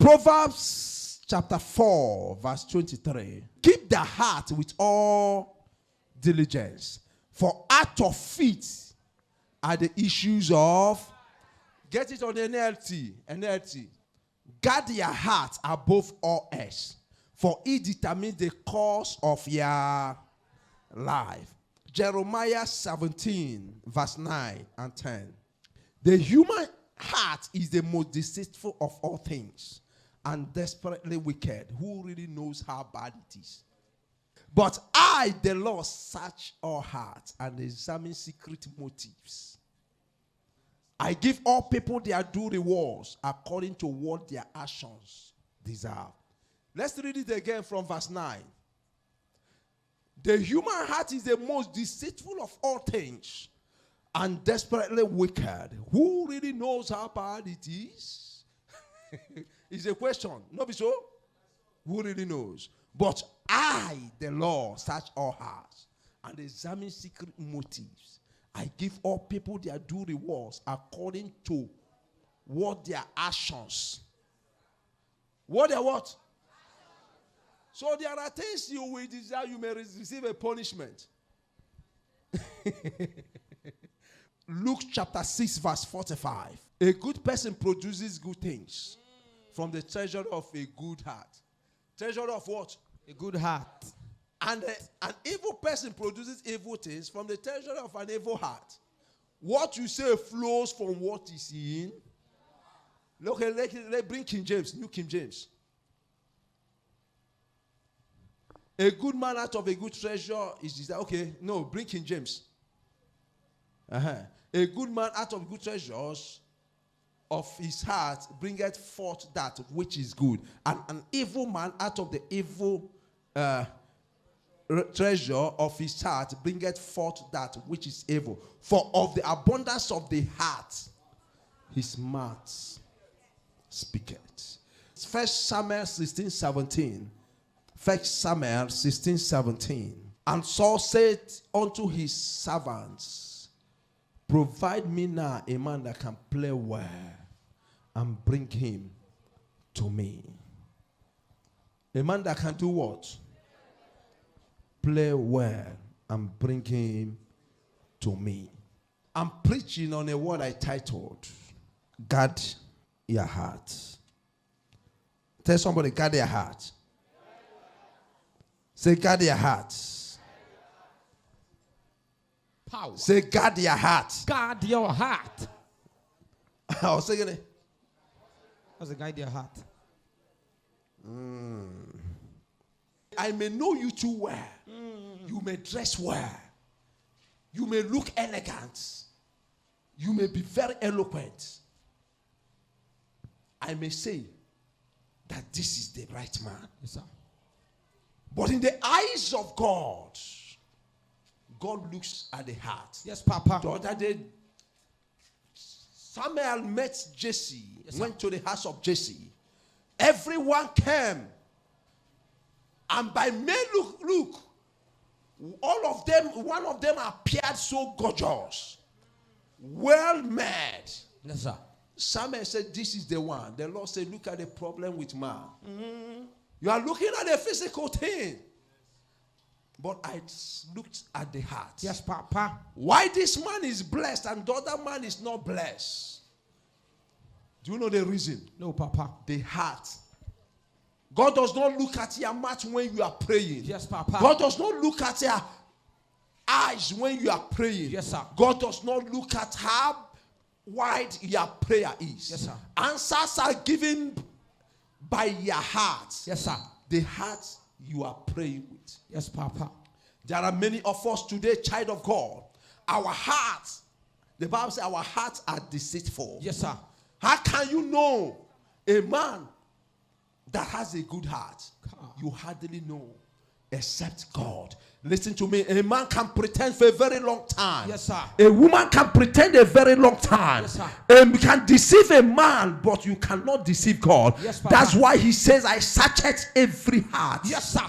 Proverbs chapter 4, verse 23. Keep the heart with all diligence, for out of it are the issues of. Get it on the NLT. Guard your heart above all else, for it determines the course of your life. Jeremiah 17, verse 9 and 10. The human heart is the most deceitful of all things and desperately wicked. Who really knows how bad it is? But I, the Lord, search all hearts and examine secret motives. I give all people their due rewards according to what their actions deserve. Let's read it again from verse 9. The human heart is the most deceitful of all things and desperately wicked. Who really knows how bad it is? It's a question. No, be so? Who really knows? But I, the Lord, search all hearts and examine secret motives. I give all people their due rewards according to what their actions. What their what? So there are things you will desire, you may receive a punishment. Luke chapter 6 verse 45. A good person produces good things from the treasure of a good heart. Treasure of what? A good heart. And an evil person produces evil things from the treasure of an evil heart. What you say flows from what is in. Look, let's bring King James, New King James. A good man out of a good treasure is okay. No, bring King James. A good man out of good treasures of his heart bringeth forth that which is good. And an evil man out of the evil treasure of his heart bringeth forth that which is evil. For of the abundance of the heart his mouth speaketh. 1 Samuel 16:17. 1 Samuel 16:17. And Saul said unto his servants, provide me now a man that can play well, and bring him to me. A man that can do what? Play well, and bring him to me. I'm preaching on a word I titled, guard your heart. Tell somebody, guard your heart. Say, guard your heart. Power. Say, guard your heart. Guard your heart. I was saying it. How's it guard your heart? I may know you too well. You may dress well. You may look elegant. You may be very eloquent. I may say that this is the right man. Yes, sir. But in the eyes of God, God looks at the heart. Yes, Papa. The other day, Samuel met Jesse, went to the house of Jesse. Everyone came. And by men look, all of them, one of them appeared so gorgeous, well made. Yes, sir. Samuel said, this is the one. The Lord said, look at the problem with man. You are looking at the physical thing. But I looked at the heart. Yes, Papa. Why this man is blessed and the other man is not blessed? Do you know the reason? No, Papa. The heart. God does not look at your mouth when you are praying. Yes, Papa. God does not look at your eyes when you are praying. Yes, sir. God does not look at how wide your prayer is. Yes, sir. Answers are given by your heart. Yes, sir. The heart you are praying with. Yes, Papa. There are many of us today, child of God. Our hearts, the Bible says our hearts are deceitful. Yes, sir. How can you know a man that has a good heart? You hardly know except God. Listen to me. A man can pretend for a very long time. Yes, sir. A woman can pretend a very long time. Yes, sir. You can deceive a man, but you cannot deceive God. Yes, Papa. That's why he says, I searched every heart. Yes, sir.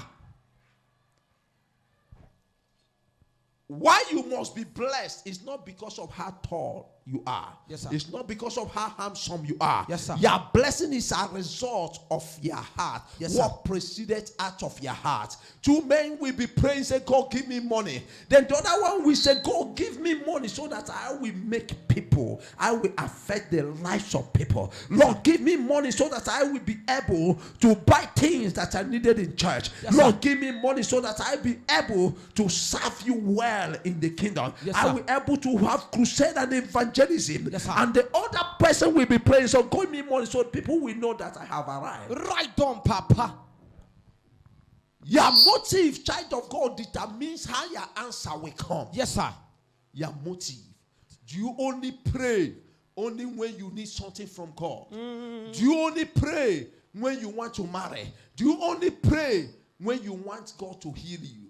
Why you must be blessed is not because of how tall you are. Yes, sir. It's not because of how handsome you are. Yes, sir. Your blessing is a result of your heart. Yes, what proceeded out of your heart. Two men will be praying, say, God, give me money. Then the other one will say, God, give me money so that I will make people. I will affect the lives of people. Lord, give me money so that I will be able to buy things that are needed in church. Yes, Lord, sir. give me money so that I will be able to serve you well in the kingdom. Yes, I sir. will be able to have crusade and evangelism. Yes, sir. And the other person will be praying, so give me money so people will know that I have arrived. Right on, Papa. Your motive, child of God, determines how your answer will come. Yes, sir. Your motive. Do you only pray only when you need something from God? Do you only pray when you want to marry? Do you only pray when you want God to heal you?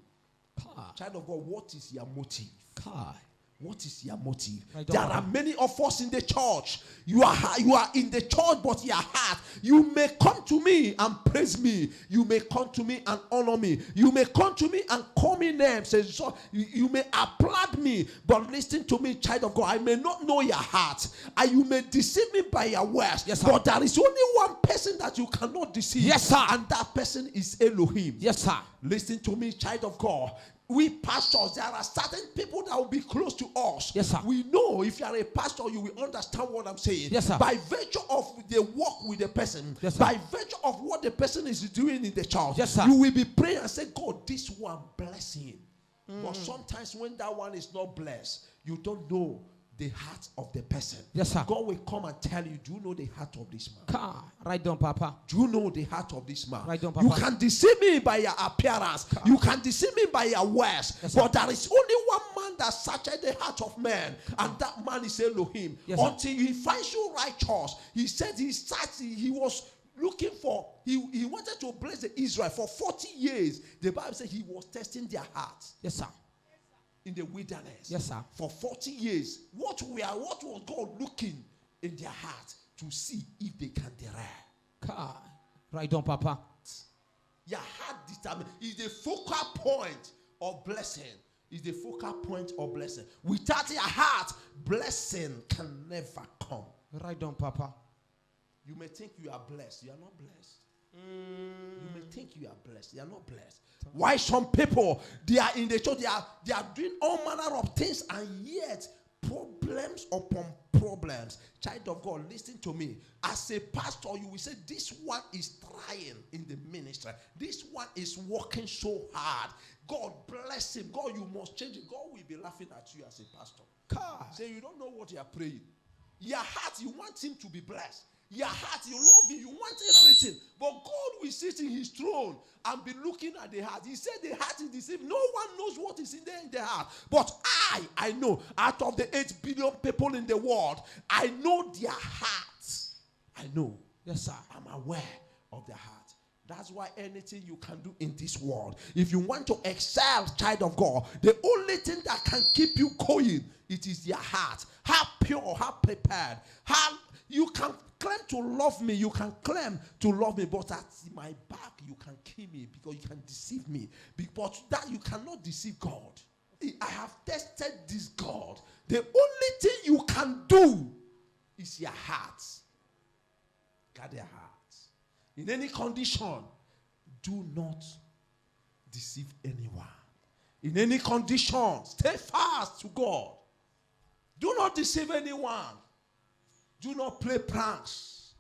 Kai. Child of God, what is your motive? Kai. What is your motive? I don't There know. are many of us in the church. You are in the church, but your heart. You may come to me and praise me. You may come to me and honor me. You may come to me and call me names. And so you may applaud me, but listen to me, child of God. I may not know your heart, and you may deceive me by your words. Yes, sir. But there is only one person that you cannot deceive. Yes, sir. And that person is Elohim. Yes, sir. Listen to me, child of God. We pastors, there are certain people that will be close to us. Yes, sir. We know if you are a pastor, you will understand what I'm saying. Yes, sir. By virtue of the work with the person, Yes, sir. by virtue of what the person is doing in the church, Yes, sir. you will be praying and say, God, this one bless him. But sometimes when that one is not blessed, you don't know the heart of the person. Yes, sir. God will come and tell you, do you know the heart of this man? Kai. Right on, Papa. Do you know the heart of this man? Right on, You Papa. can deceive me by your appearance. You can deceive me by your words. Yes, sir. But there is only one man that searches the heart of man, and that man is Elohim. Yes, sir. Until he finds you righteous. He said he was looking for, he wanted to bless the Israel for 40 years. The Bible said he was testing their hearts Yes, sir. in the wilderness. Yes, sir. For 40 years. What was God looking in their heart to see if they can derive? Kai. Right on, Papa. Your heart determines is the focal point of blessing. Is the focal point of blessing. Without your heart, blessing can never come. Right on, Papa. You may think you are blessed. You are not blessed. You may think you are blessed. You are not blessed. Why some people, they are in the church, they are doing all manner of things, and yet problems upon problems. Child of God, listen to me. As a pastor, you will say, this one is trying in the ministry. This one is working so hard. God bless him. God, you must change it. God will be laughing at you as a pastor. Kai. Say, you don't know what you are praying. Your heart, you want him to be blessed. Your heart, you love him. You want everything. But God will sit in his throne and be looking at the heart. He said the heart is deceived. No one knows what is in there in the heart. But I know, out of the 8 billion people in the world, I know their hearts. I know. Yes, sir. I'm aware of their heart. That's why anything you can do in this world, if you want to excel, child of God, the only thing that can keep you going, it is your heart. How pure, how prepared, how you can claim to love me, you can claim to love me, but at my back you can kill me because you can deceive me. But that you cannot deceive God. I have tested this God. The only thing you can do is your heart. Guard your heart. In any condition, do not deceive anyone. In any condition, stay fast to God. Do not deceive anyone. Do not play pranks.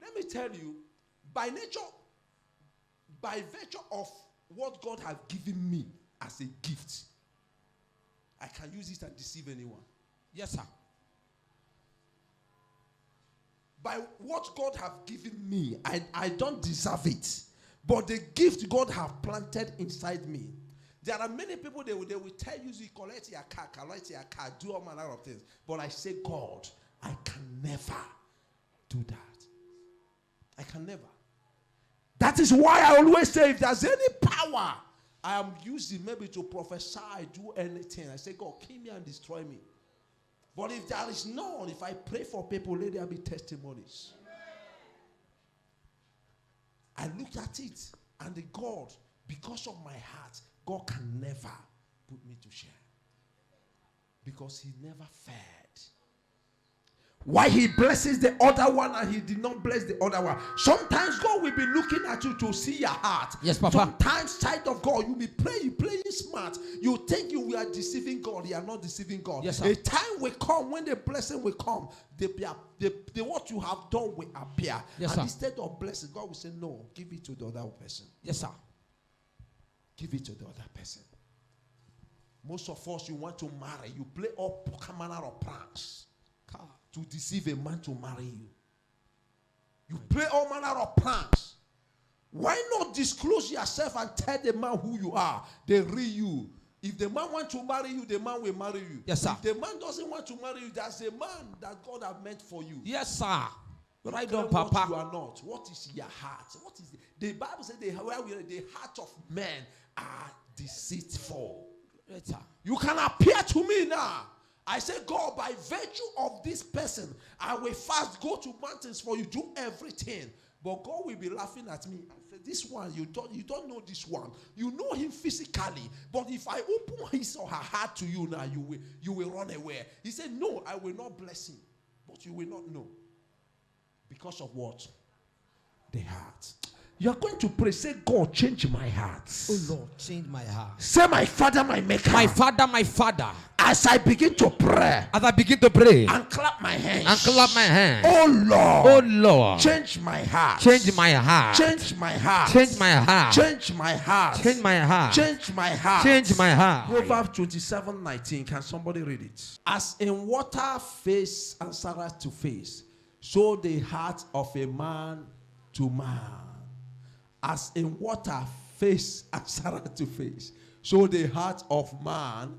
Let me tell you, by nature, by virtue of what God has given me as a gift, I can use it and deceive anyone. Yes, sir. By what God has given me, I don't deserve it. But the gift God has planted inside me. There are many people, they will tell you, collect your car, do all manner of things. But I say, God, I can never do that. I can never. That is why I always say, if there's any power I am using maybe to prophesy, do anything, I say, God, kill me and destroy me. But if there is none, if I pray for people, let there be testimonies. I looked at it, and the God, because of my heart, God can never put me to shame. Because he never fed Why he blesses the other one and he did not bless the other one. Sometimes God will be looking at you to see your heart. Yes, Papa. Sometimes, child of God, you be playing smart. You think you are deceiving God. You are not deceiving God. Yes, sir. A time will come when the blessing will come. The what you have done will appear. Yes, and sir. instead of blessing, God will say, no, give it to the other person. Yes, sir. Give it to the other person. Most of us, you want to marry. You play all manner of pranks to deceive a man to marry you. You play all manner of pranks. Why not disclose yourself and tell the man who you are? The real you. If the man wants to marry you, the man will marry you. Yes, sir. If the man doesn't want to marry you, that's a man that God has meant for you. Yes, sir. Right Tell on, him what Papa. you are not. What is your heart? What is the Bible says the heart of men are deceitful. Right, sir. You can appear to me now. I say, God, by virtue of this person, I will fast, go to mountains for you, do everything. But God will be laughing at me. I say, this one, you don't know this one. You know him physically. But if I open his or her heart to you now, you will run away. He said, no, I will not bless him. But you will not know. Because of what? The heart. You are going to pray. Say, God, change my heart. Oh Lord, change my heart. Say, my Father, my Maker. My Father, my Father. As I begin to pray. As I begin to pray. And clap my hands. And clap my hands. Oh Lord. Oh Lord. Change my heart. Change my heart. Change my heart. Change my heart. Change my heart. Change my heart. Change my heart. Change my heart. Proverbs 27:19. Can somebody read it? As in water face answereth to face, so the heart of a man to man. As in water face answereth to face, so the heart of man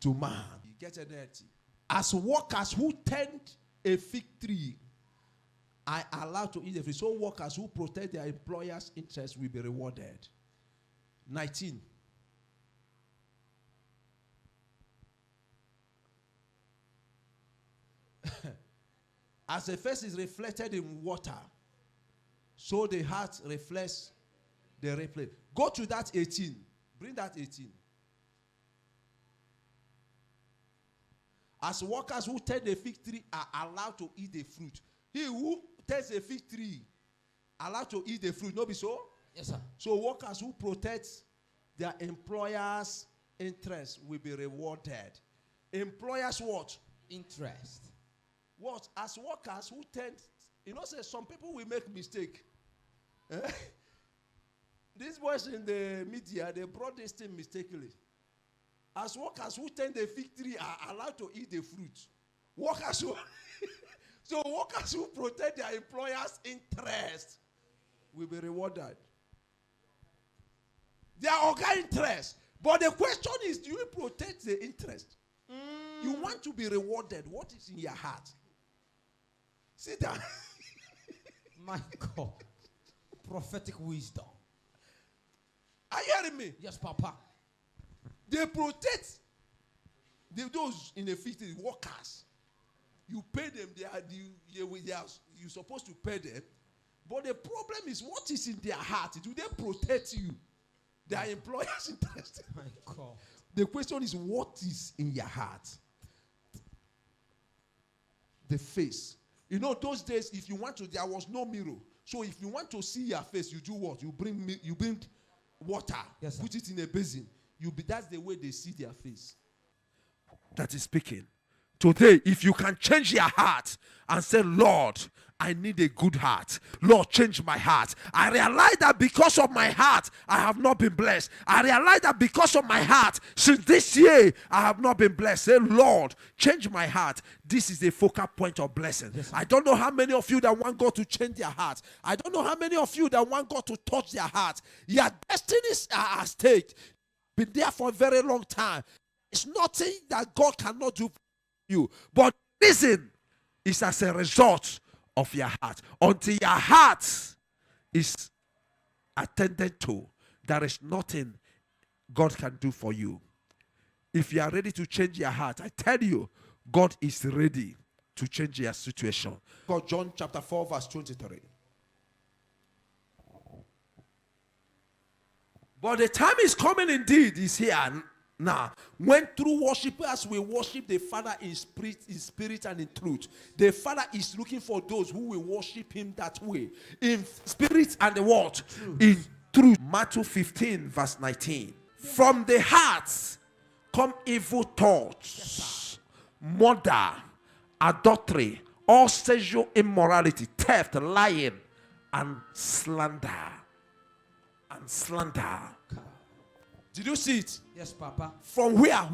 to man. You get it? As workers who tend a fig tree are allowed to eat the fruit, so workers who protect their employers' interests will be rewarded. 19. As the face is reflected in water, so the heart reflects the replay. Go to that 18. Bring that 18. As workers who tend the fig tree are allowed to eat the fruit. He who tends a fig tree allowed to eat the fruit. No be so? Yes, sir. So workers who protect their employers' interests will be rewarded. Employers what? Interest. What? As workers who tend, say some people will make mistake. These boys in the media, they brought this thing mistakenly. As workers who tend the fig tree are allowed to eat the fruit. Workers who so workers who protect their employers' interest will be rewarded. Their organ interest. But the question is, do you protect the interest? You want to be rewarded. What is in your heart? Sit down. My God. Prophetic wisdom. Are you hearing me? Yes, Papa. They protect those in the field, workers. You pay them, you're supposed to pay them. But the problem is, what is in their heart? Do they protect you? Their employers' interest. My God. The question is, what is in your heart? The face. Those days, if you want to, there was no mirror. So if you want to see your face, you do what? You bring water. Yes, sir. Put it in a basin. That's the way they see their face. That is speaking. Today, if you can change your heart and say, Lord, I need a good heart. Lord, change my heart. I realize that because of my heart, I have not been blessed. I realize that because of my heart, since this year, I have not been blessed. Say, Lord, change my heart. This is the focal point of blessing. Yes, I don't know how many of you that want God to change their heart. I don't know how many of you that want God to touch their heart. Your destinies are at stake. Been there for a very long time. It's nothing that God cannot do for you. But listen, it's as a result of your heart. Until your heart is attended to, there is nothing God can do for you. If you are ready to change your heart, I tell you, God is ready to change your situation. God, John chapter 4, verse 23. But the time is coming indeed, is here. Now, when true worshipers will worship the Father in spirit and in truth, the Father is looking for those who will worship him that way. In spirit and the word. In truth. Matthew 15, verse 19. From the heart come evil thoughts, murder, adultery, all sexual immorality, theft, lying, and slander. And slander. Did you see it? Yes, Papa. From where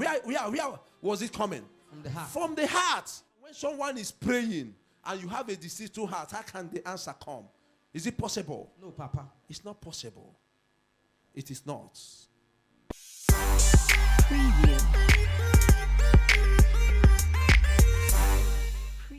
was it coming? From the heart. From the heart. When someone is praying and you have a deceitful heart, how can the answer come? Is it possible? No, Papa. It's not possible. It is not. Preview.